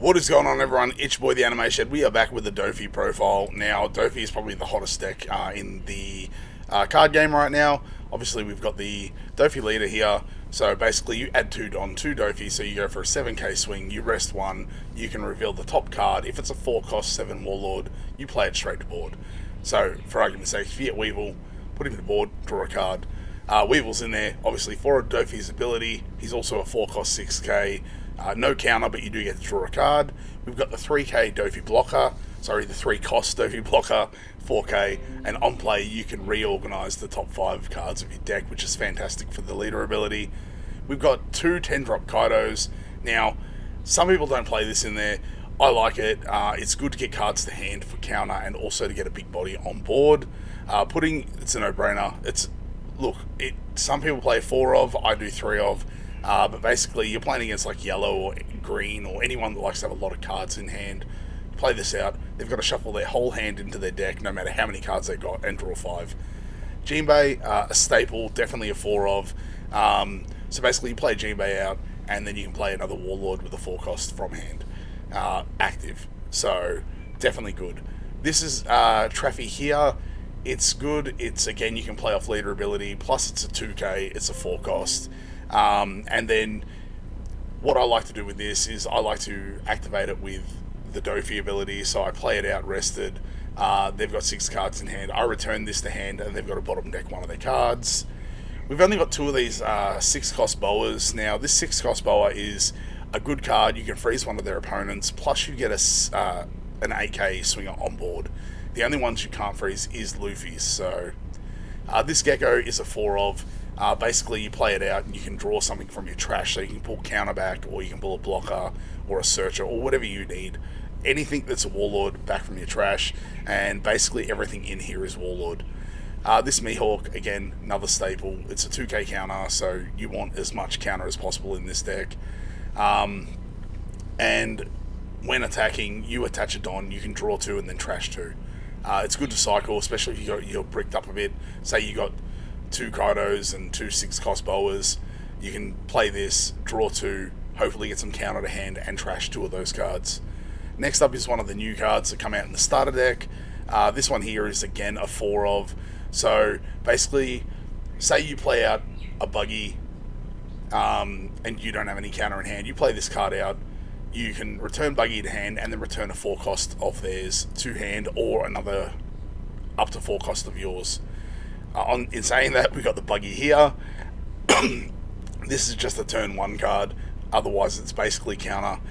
What is going on, everyone? It's your boy, the Anime Shed. We are back with the Doffy profile. Now, Doffy is probably the hottest deck in the card game right now. Obviously, we've got the Doffy leader here. So basically, you add 2 on 2 Doffy, so you go for a 7k swing, you rest 1, you can reveal the top card. If it's a 4-cost 7 Warlord, you play it straight to board. So, for argument's sake, if you get Weevil, put him to board, draw a card. Weevil's in there, obviously, for Doffy's ability. He's also a 4-cost 6k. No counter, but you do get to draw a card. We've got the 3k Doffy blocker, the 3-cost Doffy blocker, 4k, and on play you can reorganize the top 5 cards of your deck, which is fantastic for the leader ability. We've got 2 10-drop Kaidos. Now, some people don't play this in there. I like it. It's good to get cards to hand for counter and also to get a big body on board. It's a no-brainer. Some people play 4 of, I do 3 of. But basically, you're playing against like yellow or green or anyone that likes to have a lot of cards in hand. Play this out. They've got to shuffle their whole hand into their deck, no matter how many cards they've got, and draw 5. Jinbei, a staple, definitely a 4 of. So basically, you play Jinbei out, and then you can play another Warlord with a 4-cost from hand. Active. So, definitely good. This is Traffy here. It's good. Again, you can play off leader ability, plus it's a 2k, it's a 4-cost. And then what I like to do with this is I like to activate it with the Doffy ability, so I play it out rested. They've got 6 cards in hand. I return this to hand, and they've got to bottom deck one of their cards. We've only got 2 of these 6-cost boas. Now, this 6-cost boa is a good card. You can freeze one of their opponents, plus you get an 8k swinger on board. The only ones you can't freeze is Luffy's. So this Gecko is a 4 of. Basically, you play it out and you can draw something from your trash, so you can pull counter back, or you can pull a blocker or a searcher or whatever you need. Anything that's a Warlord back from your trash, and basically everything in here is Warlord. This Mihawk, again, another staple. It's a 2k counter, so you want as much counter as possible in this deck. And when attacking, you attach a Don, you can draw 2 and then trash 2. It's good to cycle, especially if you're bricked up a bit. Say you got 2 Kaidos and 2 6-cost boas. You can play this, draw 2, hopefully get some counter to hand, and trash 2 of those cards. Next up is one of the new cards that come out in the starter deck. This one here is again a 4 of. So basically, say you play out a buggy and you don't have any counter in hand. You play this card out. You can return buggy to hand and then return a 4-cost of theirs to hand, or another up to 4-cost of yours. In saying that, we got the buggy here. This is just a turn 1 card. Otherwise, it's basically counter.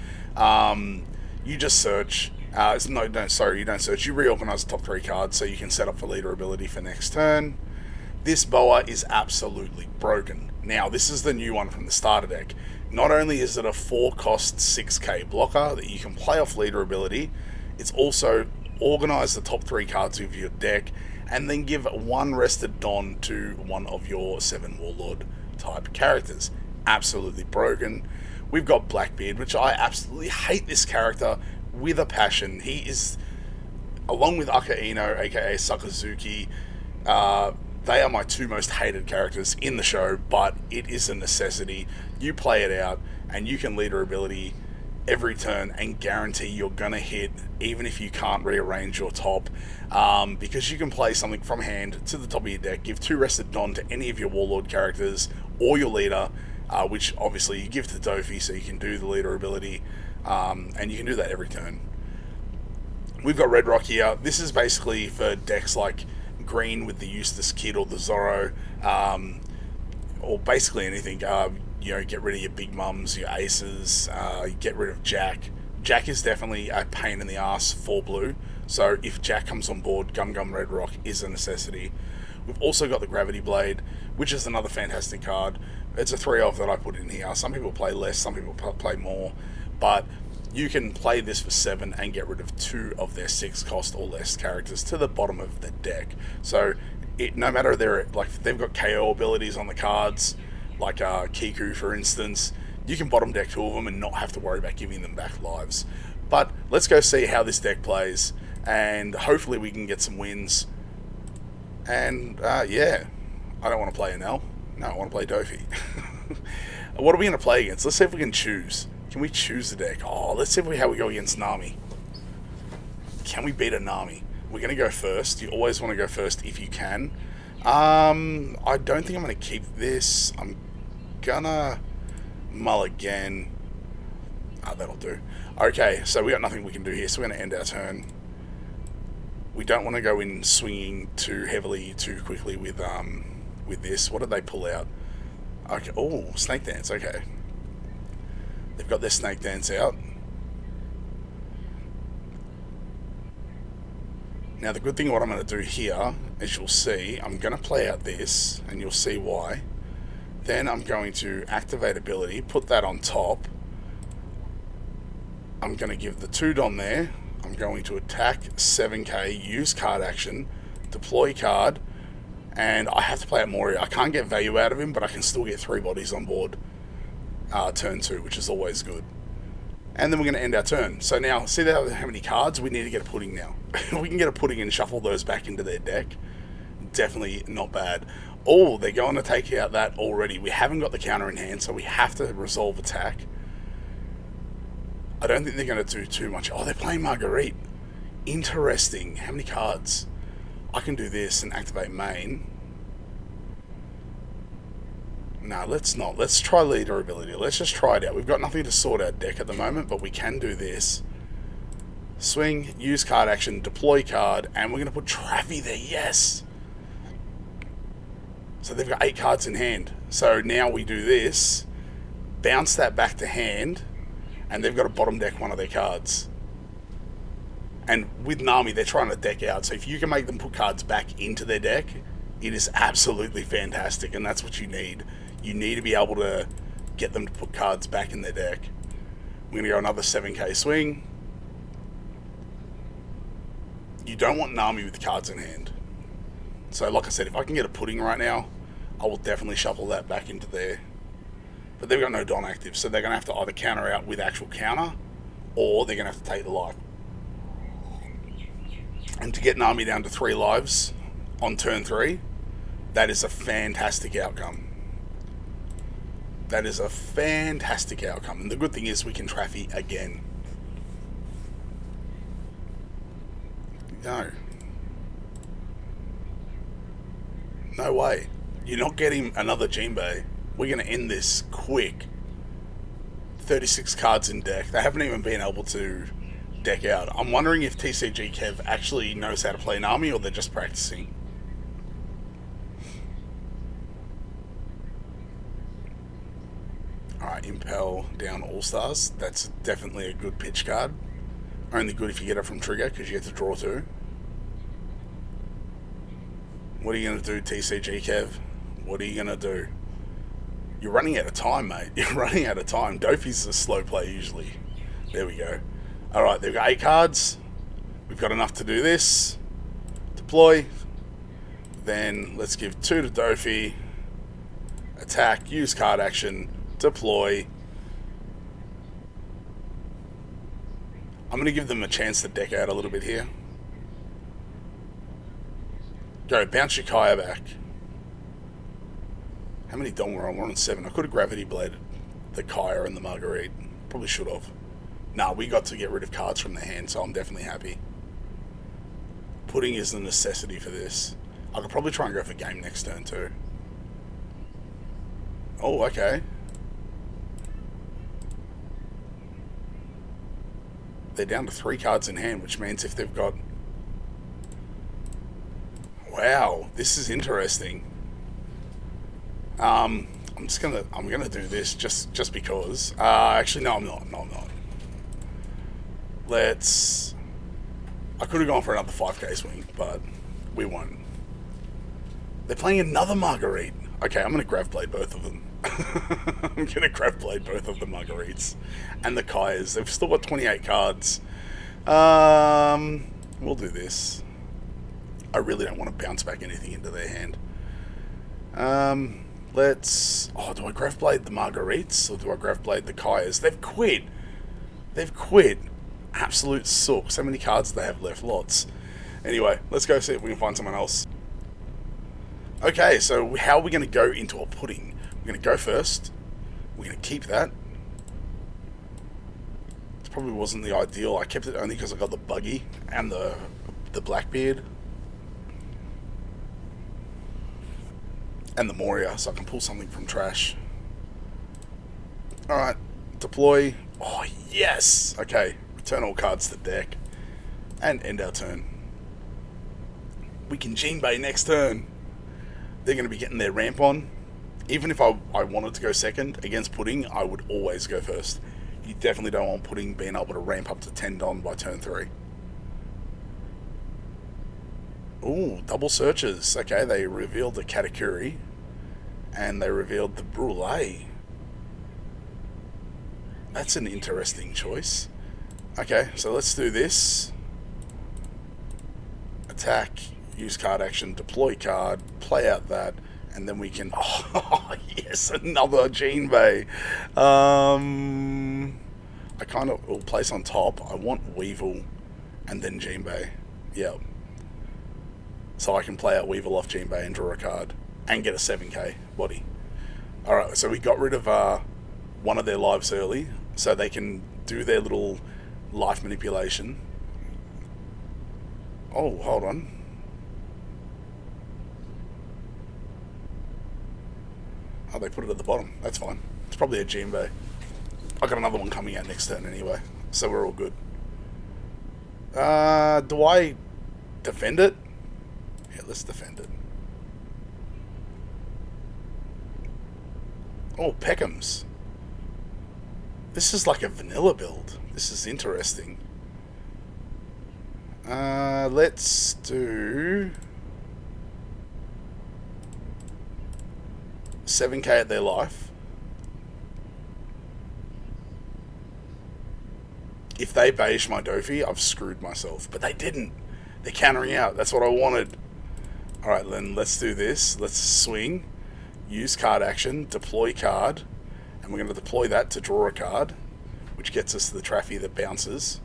You just search. You don't search. You reorganize the top 3 cards so you can set up for leader ability for next turn. This boa is absolutely broken. Now, this is the new one from the starter deck. Not only is it a 4-cost 6k blocker that you can play off leader ability, it's also organize the top 3 cards of your deck, and then give 1 rested Don to one of your 7 Warlord type characters. Absolutely broken. We've got Blackbeard, which I absolutely hate this character with a passion. He is, along with Akaino, aka Sakazuki, they are my 2 most hated characters in the show, but it is a necessity. You play it out, and you can leader ability every turn and guarantee you're gonna hit, even if you can't rearrange your top, because you can play something from hand to the top of your deck, give 2 rested Don to any of your Warlord characters or your leader, which obviously you give to Doffy so you can do the leader ability, and you can do that every turn. We've got Red Rock here. This is basically for decks like green with the Eustace Kid or the Zorro, or basically anything. Get rid of your big mums, your aces, get rid of Jack. Jack is definitely a pain in the ass for blue, so if Jack comes on board, Gum Gum Red Rock is a necessity. We've also got the Gravity Blade, which is another fantastic card. It's a 3 of that I put in here. Some people play less, some people play more, but you can play this for 7 and get rid of 2 of their 6-cost or less characters to the bottom of the deck. So no matter they've got KO abilities on the cards, like Kiku for instance, you can bottom deck 2 of them and not have to worry about giving them back lives. But let's go see how this deck plays, and hopefully we can get some wins. And yeah, I don't want to play Enel. No, I want to play Doffy. What are we going to play against? Let's see if we can choose. Can we choose the deck? Oh, let's see how we go against Nami. Can we beat a Nami? We're going to go first. You always want to go first if you can. I don't think I'm going to keep this. I'm going to mull again. That'll do. Okay, so we got nothing we can do here, so we're going to end our turn. We don't want to go in swinging too heavily, too quickly with this. What did they pull out? Okay. Oh, Snake Dance. Okay. They've got their Snake Dance out. Now, the good thing what I'm going to do here, as you'll see, I'm going to play out this, and you'll see why. Then I'm going to activate ability, put that on top. I'm going to give the 2 Don there. I'm going to attack 7k, use card action, deploy card, and I have to play out Moria. I can't get value out of him, but I can still get 3 bodies on board turn 2, which is always good. And then we're going to end our turn. So now, see how many cards? We need to get a pudding now. We can get a pudding and shuffle those back into their deck. Definitely not bad. Oh, they're going to take out that already. We haven't got the counter in hand, so we have to resolve attack. I don't think they're going to do too much. Oh, they're playing Marguerite. Interesting. How many cards? I can do this and activate main. No, let's not. Let's try leader ability. Let's just try it out. We've got nothing to sort our deck at the moment, but we can do this. Swing, use card action, deploy card, and we're going to put Traffy there. Yes! So they've got 8 cards in hand. So now we do this, bounce that back to hand, and they've got to bottom deck one of their cards. And with Nami, they're trying to deck out. So if you can make them put cards back into their deck, it is absolutely fantastic, and that's what you need. You need to be able to get them to put cards back in their deck. We're going to go another 7k swing. You don't want Nami with cards in hand. So like I said, if I can get a pudding right now, I will definitely shuffle that back into there. But they've got no Don active, so they're going to have to either counter out with actual counter, or they're going to have to take the life. And to get Nami down to 3 lives on turn 3, that is a fantastic outcome. That is a fantastic outcome. And the good thing is we can Traffy again. No. No way. You're not getting another Jinbei. We're going to end this quick. 36 cards in deck. They haven't even been able to deck out. I'm wondering if TCG Kev actually knows how to play Nami, or they're just practicing. Alright, Impel down All-Stars. That's definitely a good pitch card. Only good if you get it from trigger, because you get to draw 2. What are you going to do, TCG Kev? What are you going to do? You're running out of time, mate. You're running out of time. Doffy's a slow play usually. There we go. Alright, they've got 8 cards. We've got enough to do this. Deploy. Then let's give 2 to Doffy. Attack, use card action, deploy. I'm going to give them a chance to deck out a little bit here. Go, bounce your Kaya back. How many Dong were on? We're on 7. I could have Gravity Bladed the Kaya and the Marguerite. Probably should have. Nah, we got to get rid of cards from their hand, so I'm definitely happy. Pudding is the necessity for this. I could probably try and go for game next turn too. Oh, okay. They're down to 3 cards in hand, which means if they've got... Wow, this is interesting. I'm gonna do this just because. Actually, no, I'm not. Let's... I could have gone for another 5k swing, but we won't. They're playing another Marguerite. Okay, I'm gonna Grav Blade both of them. I'm gonna Grav Blade both of the Marguerites and the Kayas. They've still got 28 cards. We'll do this. I really don't want to bounce back anything into their hand. Let's... Oh, do I Grav Blade the Marguerites or do I Grav Blade the Kayas? They've quit. They've quit. Absolute sook. So many cards they have left. Lots. Anyway, let's go see if we can find someone else. Okay, so how are we going to go into a pudding? We're going to go first. We're going to keep that. Probably wasn't the ideal. I kept it only because I got the buggy and the Blackbeard and the Moria, so I can pull something from trash. Alright, deploy. Oh, yes! Okay, return all cards to the deck and end our turn. We can Jinbei next turn. They're going to be getting their ramp on. Even if I wanted to go second against Pudding, I would always go first. You definitely don't want Pudding being able to ramp up to 10 Don by turn 3. Ooh, double searches. Okay, they revealed the Katakuri and they revealed the Brûlée. That's an interesting choice. Okay, so let's do this. Attack, use card action, deploy card, play out that, and then we can... Oh, yes, another Jinbei. I kind of will place on top. I want Weevil and then Jinbei. Yep. So I can play out Weevil off Jinbei and draw a card and get a 7k body. Alright, so we got rid of one of their lives early so they can do their little life manipulation. Oh, hold on. Oh, they put it at the bottom. That's fine. It's probably a Jinbei. I got another one coming out next turn anyway, so we're all good. Do I defend it? Yeah, let's defend it. Oh, Peckham's. This is like a vanilla build. This is interesting. Let's do 7k at their life. If they beige my Doffy, I've screwed myself. But they didn't. They're countering out. That's what I wanted. Alright, then let's do this. Let's swing. Use card action. Deploy card. And we're going to deploy that to draw a card, which gets us the Traffy that bounces.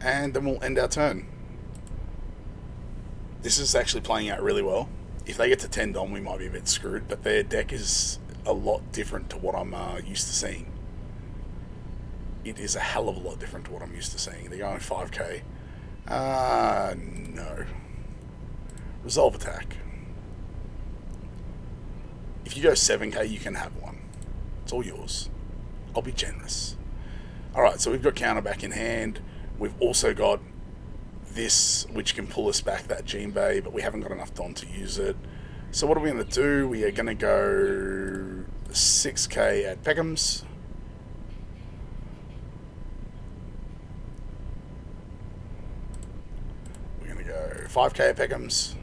And then we'll end our turn. This is actually playing out really well. If they get to 10 Dom, we might be a bit screwed, but their deck is a lot different to what I'm used to seeing. It is a hell of a lot different to what I'm used to seeing. They're going 5k. No. Resolve attack. If you go 7k, you can have one. It's all yours. I'll be generous. Alright, so we've got counter back in hand. We've also got this, which can pull us back that Jinbei, but we haven't got enough Don to use it. So what are we going to do? We are going to go 6k at Peckham's. We're going to go 5k at Peckham's.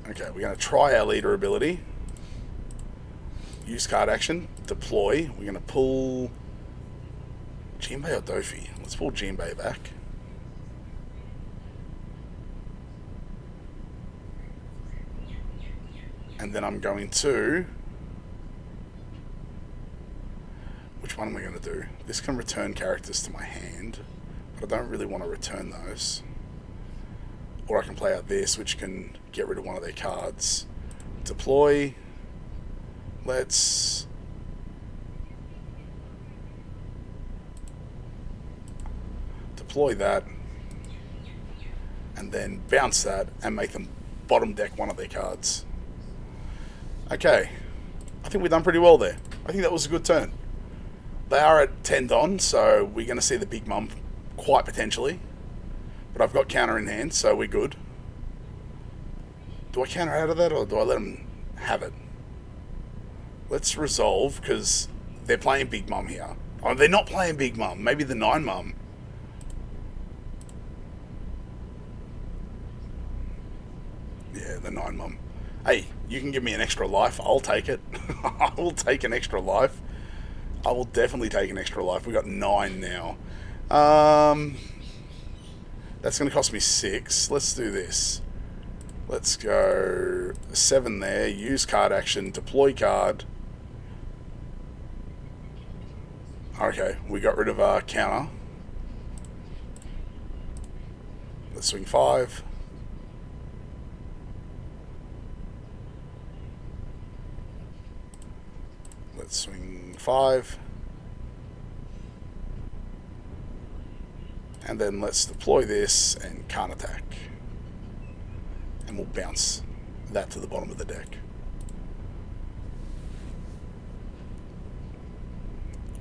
Okay, we're going to try our leader ability. Use card action. Deploy. We're going to pull Jinbei or Doffy. Let's pull Jinbei back. And then I'm going to... Which one am I going to do? This can return characters to my hand, but I don't really want to return those. Or I can play out this, which can get rid of one of their cards. Deploy. Let's... deploy that. And then bounce that and make them bottom deck one of their cards. Okay. I think we've done pretty well there. I think that was a good turn. They are at 10 Don, so we're going to see the Big Mum quite potentially. But I've got counter in hand, so we're good. Do I counter out of that, or do I let them have it? Let's resolve, because they're playing Big Mum here. Oh, they're not playing Big Mum. Maybe the 9 Mum. Yeah, the 9 Mum. Hey, you can give me an extra life. I'll take it. I will take an extra life. I will definitely take an extra life. We've got 9 now. That's going to cost me 6. Let's do this. Let's go 7 there. Use card action. Deploy card. Okay, we got rid of our counter. Let's swing 5. let's swing 5. And then let's deploy this and can't attack. And we'll bounce that to the bottom of the deck.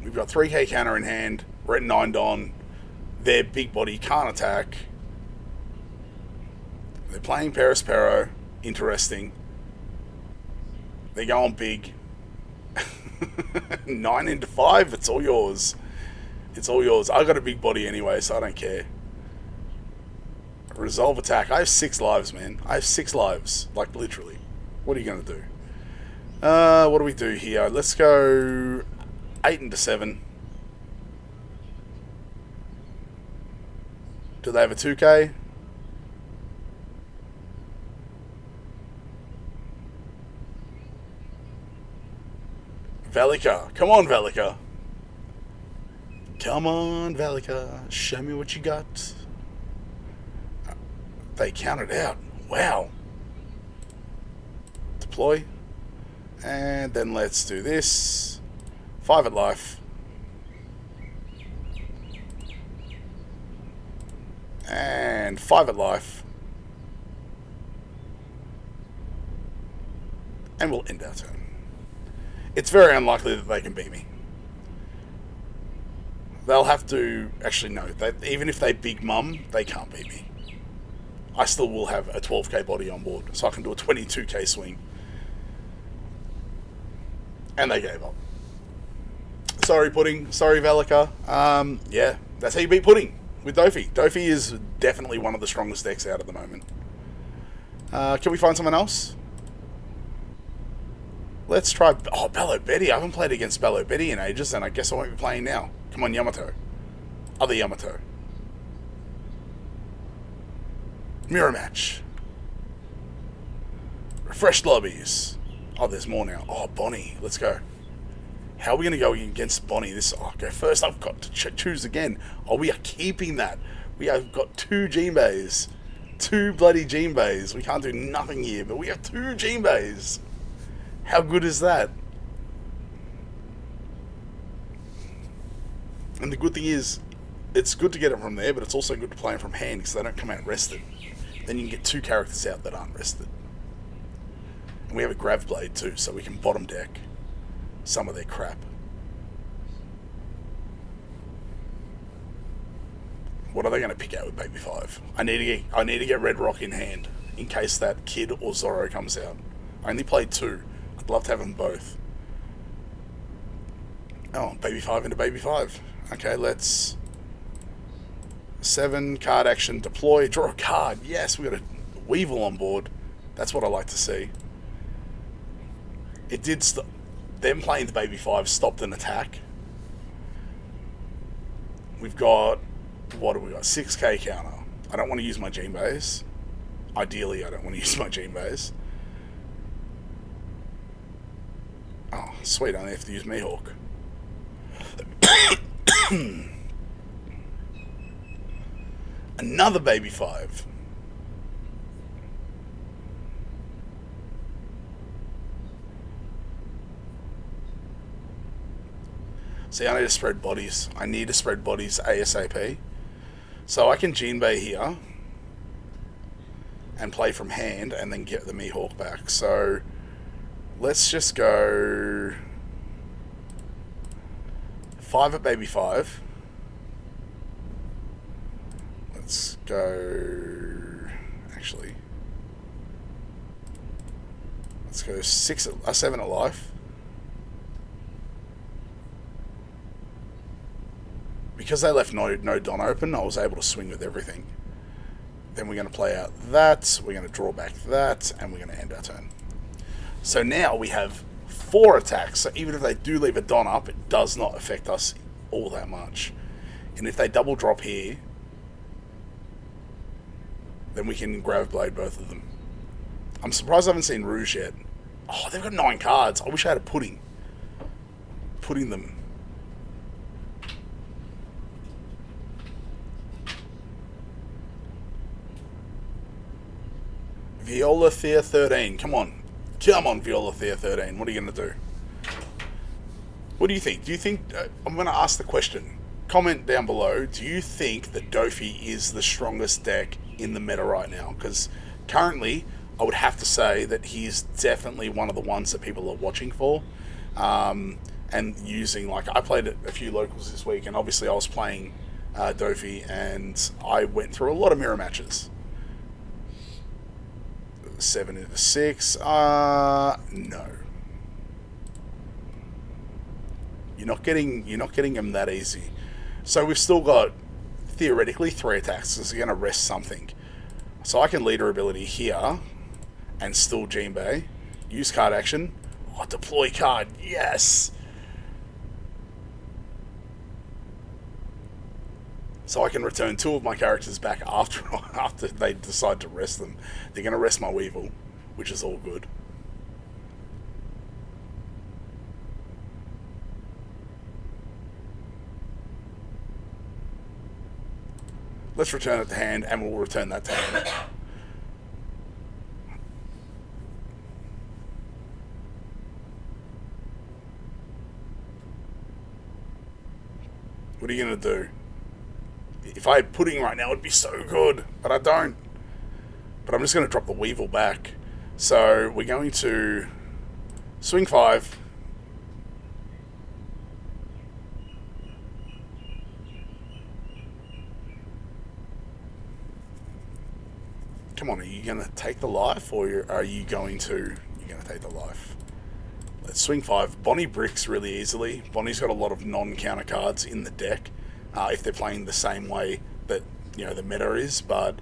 We've got 3k counter in hand. We're at 9 Don. Their big body can't attack. They're playing Perispero. Interesting. They're going big. 9 into 5. It's all yours. It's all yours. I got a big body anyway, so I don't care. Resolve attack. I have 6 lives, man. I have 6 lives. Like, literally. What are you going to do? What do we do here? Let's go 8 into 7. Do they have a 2k? Velika. Come on, Velika. Come on, Velika. Show me what you got. They counted out. Wow. Deploy. And then let's do this. 5 at life. And 5 at life. And we'll end our turn. It's very unlikely that they can beat me. They'll have to... Actually, no. Even if they big mum, they can't beat me. I still will have a 12k body on board, so I can do a 22k swing. And they gave up. Sorry, Pudding. Sorry, Velika. Yeah, that's how you beat Pudding with Doffy. Doffy is definitely one of the strongest decks out at the moment. Can we find someone else? Let's try... Oh, Bello Betty. I haven't played against Bello Betty in ages, and I guess I won't be playing now. Come on, Yamato. Other Yamato. Mirror match. Refreshed lobbies. Oh, there's more now. Oh, Bonney. Let's go. How are we going to go against Bonney? Oh, go first. I've got to choose again. Oh, we are keeping that. We have got 2 Gene Bays. 2 bloody Gene Bays. We can't do nothing here, but we have 2 Gene Bays. How good is that? And the good thing is, it's good to get them from there, but it's also good to play them from hand because they don't come out rested. Then you can get 2 characters out that aren't rested. And we have a Grav Blade too, so we can bottom deck some of their crap. What are they going to pick out with Baby 5? I need to get Red Rock in hand in case that Kid or Zorro comes out. I only played 2. I'd love to have them both. Oh, Baby 5 into Baby 5. Okay, let's... 7, card action, deploy, draw a card. Yes, we got a Weevil on board. That's what I like to see. It did stop. Them playing the Baby 5 stopped an attack. We've got... What do we got? 6k counter. I don't want to use my Gene Bays. Ideally, I don't want to use my Gene Bays. Oh, sweet, I only have to use Mihawk. Another Baby 5. See, I need to spread bodies. I need to spread bodies ASAP. So I can Gene Bay here and play from hand and then get the Mihawk back. So let's just go 5 at Baby 5. Let's go... Actually... Let's go 7 at life. Because they left no Don open, I was able to swing with everything. Then we're going to play out that, we're going to draw back that, and we're going to end our turn. So now we have 4 attacks, so even if they do leave a Don up, it does not affect us all that much. And if they double drop here, then we can Grav Blade both of them. I'm surprised I haven't seen Rouge yet. Oh, they've got 9 cards. I wish I had a Pudding. Putting them. Viola Thea 13. Come on. Come on, Viola Thea 13. What are you going to do? What do you think? Do you think, I'm going to ask the question. Comment down below, do you think that Doffy is the strongest deck in the meta right now? Because currently, I would have to say that he's definitely one of the ones that people are watching for. And using, like, I played a few locals this week, and obviously I was playing Doffy, and I went through a lot of mirror matches. 7 into 6, no. You're not getting him that easy. So we've still got, theoretically, 3 attacks, because you're going to rest something. So I can leader ability here, and still Jinbei. Use card action. Oh, deploy card, yes! So I can return 2 of my characters back after they decide to rest them. They're going to rest my Weevil, which is all good. Let's return it to hand, and we'll return that to hand. What are you going to do? If I had pudding right now, it'd be so good, but I don't. But I'm just going to drop the Weevil back. So we're going to swing 5. Come on, are you going to take the life, or are you going to... You're going to take the life. Let's swing 5. Bonney bricks really easily. Bonney's got a lot of non-counter cards in the deck, if they're playing the same way that, you know, the meta is, but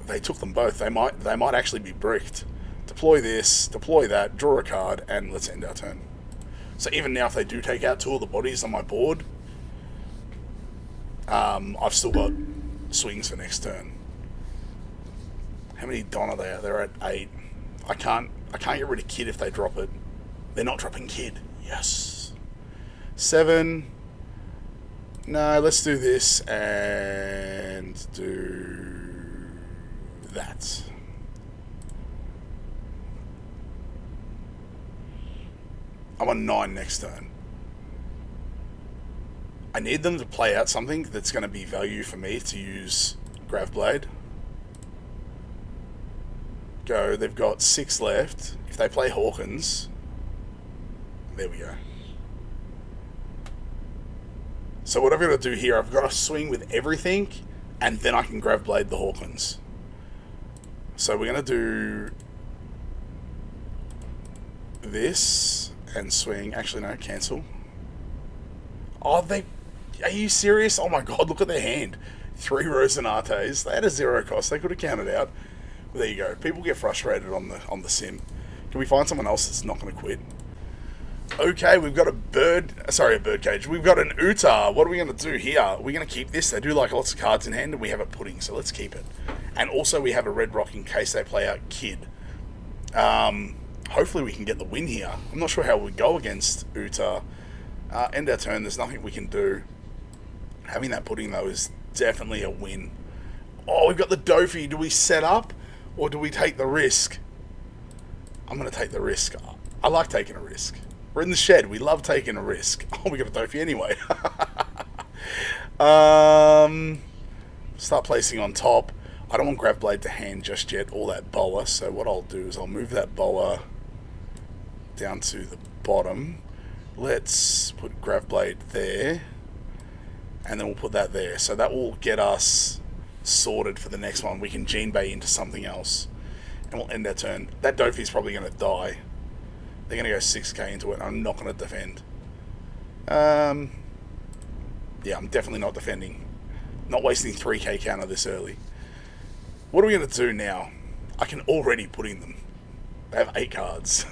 they took them both. They might actually be bricked. Deploy this, deploy that, draw a card, and let's end our turn. So even now, if they do take out 2 of the bodies on my board, I've still got swings for next turn. How many Don are they at? They're at 8. I can't get rid of Kid if they drop it. They're not dropping Kid. Yes. 7. No, let's do this and do that. I'm on 9 next turn. I need them to play out something that's going to be value for me to use Gravblade. Go. They've got 6 left. If they play Hawkins, there we go. So what I've got to do here, I've got to swing with everything, and then I can Gravblade the Hawkins. So we're going to do this and swing. Actually, no, cancel. Oh, are you serious? Oh my god, look at their hand. 3 Rosanates. They had a 0 cost. They could have counted out. Well, there you go. People get frustrated on the sim. Can we find someone else that's not going to quit? Okay, we've got a birdcage. We've got an Uta. What are we going to do here? We're going to keep this. They do like lots of cards in hand, and we have a pudding, so let's keep it. And also we have a red rock in case they play out Kid. Hopefully we can get the win here. I'm not sure how we go against Uta. End our turn. There's nothing we can do. Having that pudding, though, is definitely a win. Oh, we've got the Doffy. Do we set up, or do we take the risk? I'm going to take the risk. I like taking a risk. We're in the shed. We love taking a risk. Oh, we got a Doffy anyway. Start placing on top. I don't want Gravblade to hand just yet, or that boa. So what I'll do is I'll move that boa down to the bottom. Let's put Gravblade there, and then we'll put that there. So that will get us sorted for the next one. We can Jinbei into something else, and we'll end our turn. That Doffy's probably going to die. They're going to go 6k into it. I'm not going to defend. Yeah, I'm definitely not defending. Not wasting 3k counter this early. What are we going to do now? I can already put in them. They have 8 cards.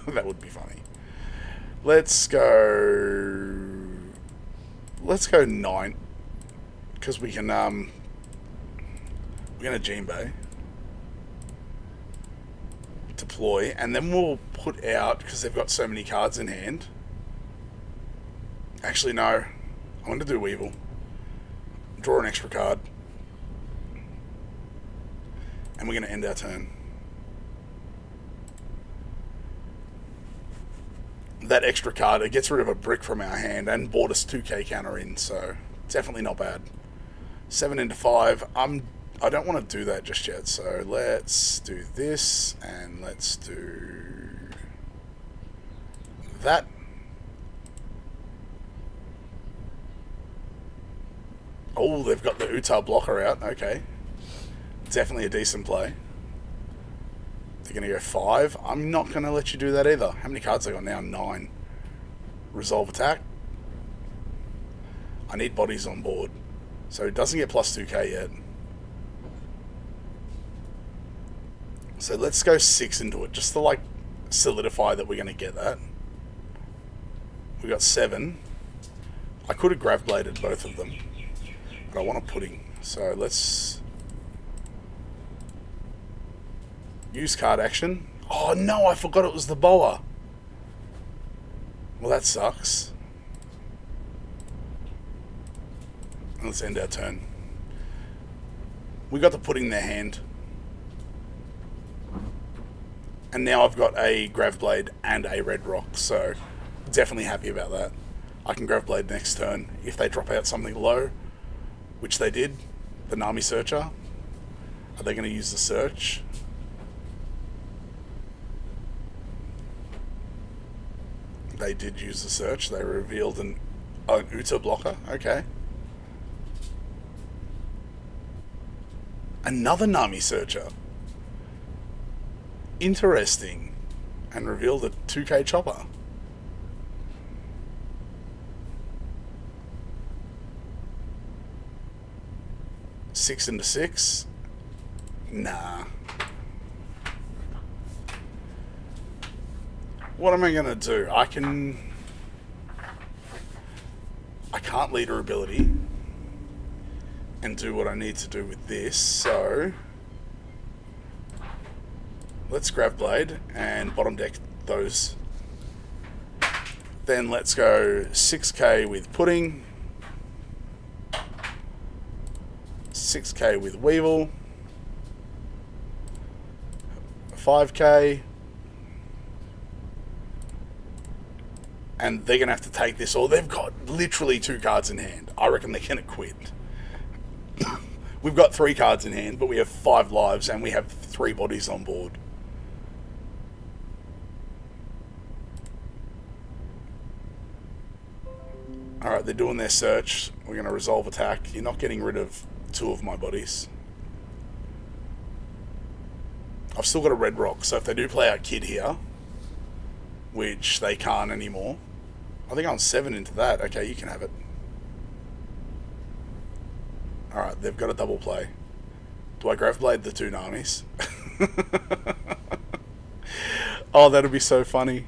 That would be funny. Let's go 9. Because we can, we're going to Jinbei. Deploy, and then we'll put out, because they've got so many cards in hand. Actually, no. I'm going to do Weevil. Draw an extra card. And we're going to end our turn. that extra card, it gets rid of a brick from our hand and bought us 2k counter in, so definitely not bad. 7 into 5. I don't want to do that just yet, so let's do this, and let's do that. Oh, they've got the Utar blocker out. Okay. Definitely a decent play. They're going to go 5. I'm not going to let you do that either. How many cards they got now? 9. Resolve attack. I need bodies on board. So it doesn't get plus 2k yet. So let's go 6 into it, just to like solidify that we're going to get that. We got 7. I could have grav bladed both of them, but I want a pudding. So let's use card action. Oh no, I forgot it was the boa. Well, that sucks. Let's end our turn. We got the pudding in their hand. And now I've got a Grav Blade and a Red Rock, so definitely happy about that. I can Grav Blade next turn if they drop out something low, which they did. The Nami Searcher. Are they going to use the search? They did use the search. They revealed an Uta blocker. Okay. Another Nami Searcher. Interesting. And revealed a 2k chopper. Six into 6. Nah. What am I going to do? I can't lead her ability and do what I need to do with this, so let's grab Blade and bottom deck those. Then let's go 6k with Pudding, 6k with Weevil, 5k, and they're going to have to take this, or they've got literally 2 cards in hand. I reckon they're going to quit. We've got 3 cards in hand, but we have 5 lives, and we have 3 bodies on board. Alright, they're doing their search. We're going to resolve attack. You're not getting rid of 2 of my bodies. I've still got a Red Rock, so if they do play out Kid here, which they can't anymore, I think I'm 7 into that. Okay, you can have it. Alright, they've got a double play. Do I Grav Blade the 2 Namis? Oh, that'd be so funny.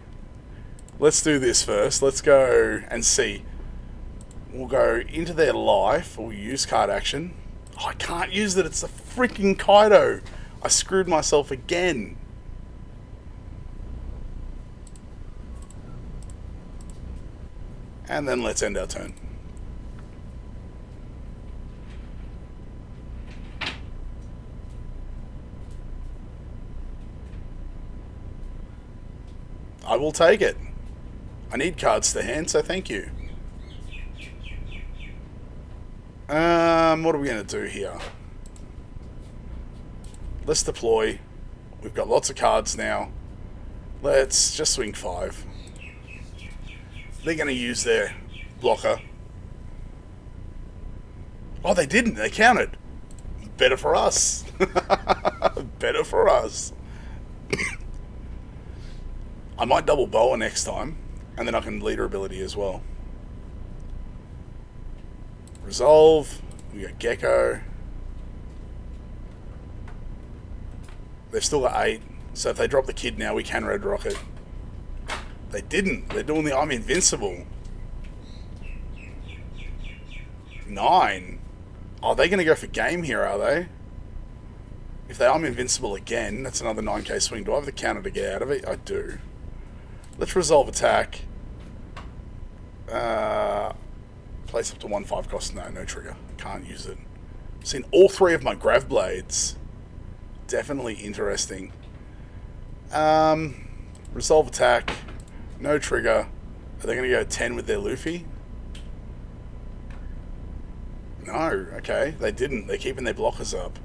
Let's do this first. Let's go and see. We'll go into their life. We'll use card action. Oh, I can't use it. It's a freaking Kaido. I screwed myself again. And then let's end our turn. I will take it. I need cards to hand, so thank you. What are we going to do here? Let's deploy. We've got lots of cards now. Let's just swing 5. They're going to use their blocker. Oh, they didn't. They counted. Better for us. Better for us. I might double Boa next time, and then I can leader ability as well. Resolve. We got Gecko. They've still got 8, so if they drop the Kid now, we can Red Rocket. They didn't. They're doing the I'm invincible. 9. Oh, they're going to go for game here, are they? If they I'm invincible again, that's another 9k swing. Do I have the counter to get out of it? I do. Let's resolve attack. Place up to 1/5 cost. No trigger. Can't use it. Seen all 3 of my Grav Blades. Definitely interesting. Resolve attack. No trigger. Are they going to go 10 with their Luffy? No, okay. They didn't. They're keeping their blockers up.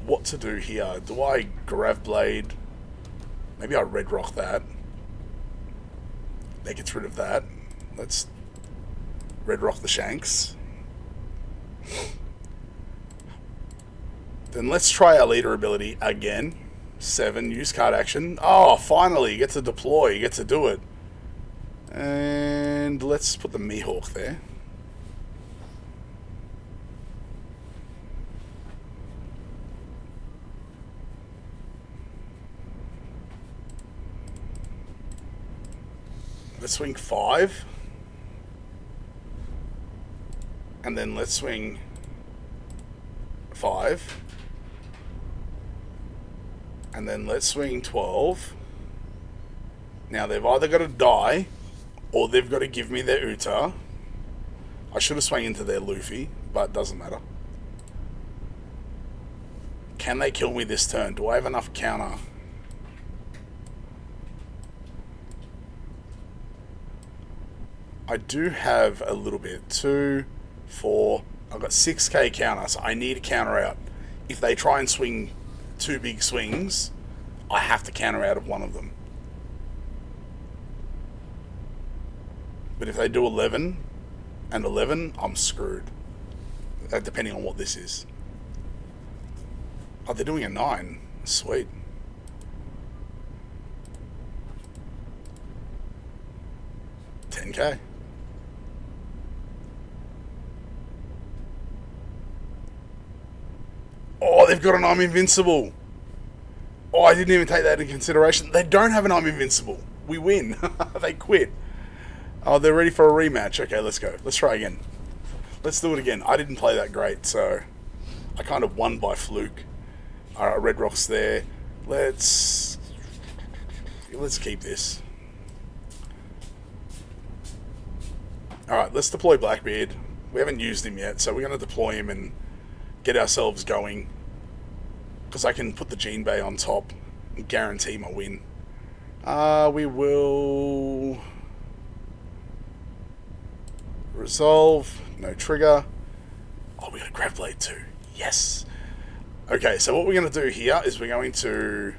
What to do here? Do I Grav Blade? Maybe I Red Rock that. That gets rid of that. Let's Red Rock the Shanks. Then let's try our leader ability again. 7, use card action. Oh, finally, you get to deploy, you get to do it. And let's put the Mihawk there. Let's swing 5. And then let's swing 5. And then let's swing 12. Now they've either got to die, or they've got to give me their Uta. I should have swung into their Luffy, but doesn't matter. Can they kill me this turn? Do I have enough counter? I do have a little bit. 2, 4. I've got 6k counter, so I need a counter out. If they try and swing 2 big swings, I have to counter out of one of them. But if they do 11 and 11, I'm screwed. Depending on what this is. Oh, they're doing a 9. Sweet. $10k. Oh, they've got an I'm invincible. Oh, I didn't even take that into consideration. They don't have an I'm invincible. We win. They quit. Oh, they're ready for a rematch. Okay, let's go. Let's try again. Let's do it again. I didn't play that great, so I kind of won by fluke. Alright, Red Rock's there. Let's keep this. Alright, let's deploy Blackbeard. We haven't used him yet, so we're going to deploy him and get ourselves going. Because I can put the Gene Bay on top and guarantee my win. We will resolve. No trigger. Oh, we got a Grav Blade too. Yes. Okay, so what we're going to do here is we're going to...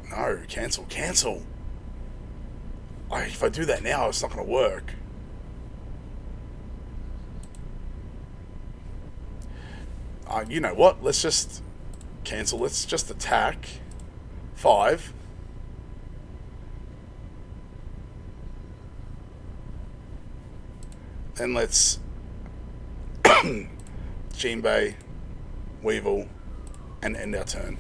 No, cancel. If I do that now, it's not going to work. You know what? Let's just cancel. Let's just attack 5. Then let's Jinbei, Weevil, and end our turn.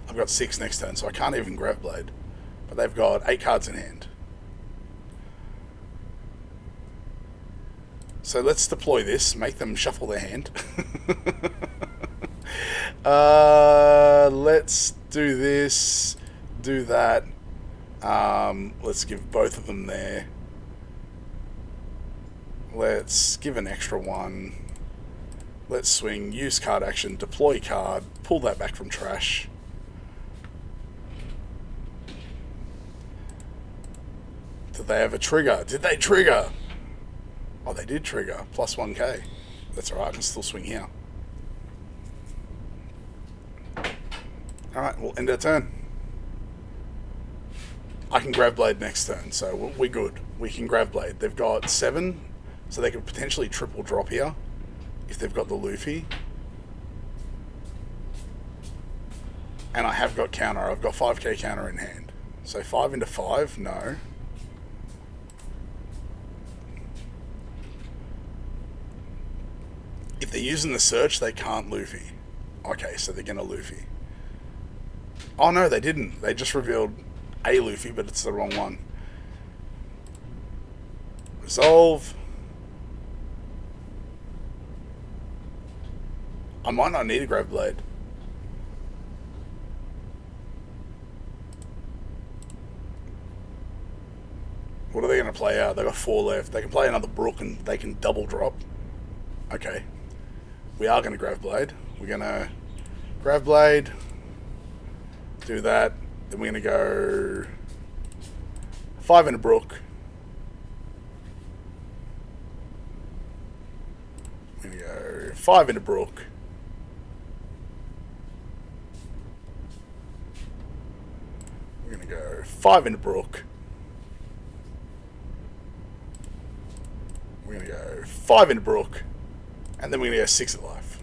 I've got 6 next turn, so I can't even Grav Blade. But they've got 8 cards in hand. So let's deploy this, make them shuffle their hand. Let's do this, do that. Let's give both of them there. Let's give an extra one. Let's swing, use card action, deploy card, pull that back from trash. Did they have a trigger? Did they trigger? Oh, they did trigger. Plus 1k. That's alright, I can still swing here. Alright, we'll end our turn. I can Grav Blade next turn, so we're good. We can Grav Blade. They've got 7, so they could potentially triple drop here if they've got the Luffy. And I have got counter. I've got 5k counter in hand. So 5 into 5, no. If they're using the search, they can't Luffy. Okay, so they're gonna Luffy. Oh no, they didn't. They just revealed a Luffy, but it's the wrong one. Resolve. I might not need a Grav Blade. What are they going to play out? They've got 4 left. They can play another Brook and they can double drop. Okay. We are going to Grav Blade. We're going to Grav Blade. Do that. Then we're going to go 5 into Brook. We're going to go 5 into Brook. We're going to go 5 into Brook. We're going to go 5 into Brook. And then we're going to go 6 at life.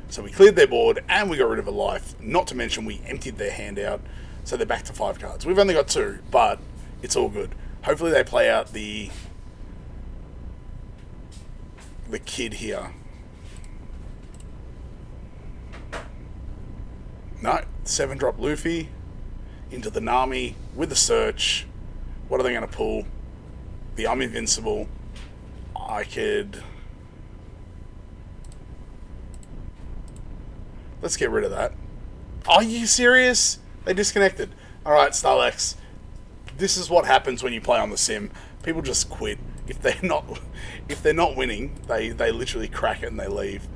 So we cleared their board and we got rid of a life. Not to mention we emptied their hand out. So they're back to 5 cards. We've only got 2, but it's all good. Hopefully they play out the kid here. No, 7-drop Luffy into the Nami with the search. What are they going to pull? The I'm invincible. I could... Let's get rid of that. Are you serious? They disconnected. Alright, Starlex. This is what happens when you play on the sim. People just quit. If they're not winning, they literally crack it and they leave.